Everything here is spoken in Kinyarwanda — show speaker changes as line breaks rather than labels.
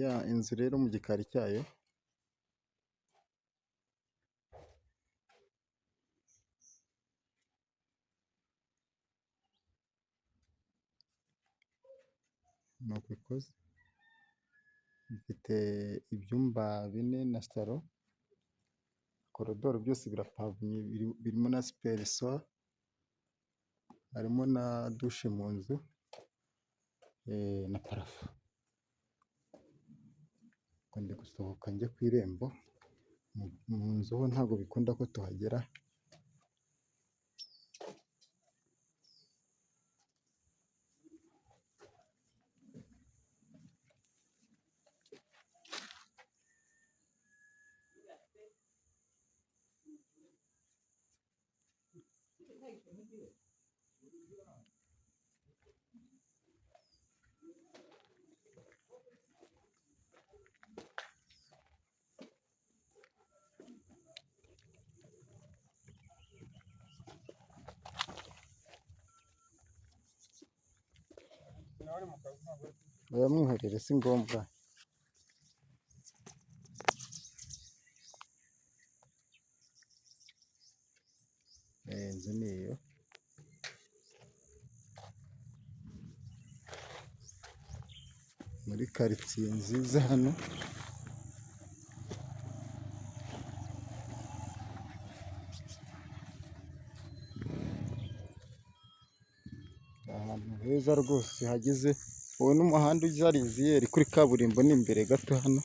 Ya inzu rero mu gikari cyayo ni uku ikoze, ifite ibyumba 4 na salo, korodoro byose birapavomye birimo na sipereso, harimo na dushe mu nzu na parafo. Ubwo ndi gusohoka njya ku irembo, mu nzu ho ntabwo bikunda ko tuhagera. Bayamwihorere si ngombwa. Inzu ni iyo. Muri karitsiye nziza hano. Ahantu heza rwose hageze, uwo n'umuhanda ujya Riziyeri kuri kaburimbo ni imbere gato hano.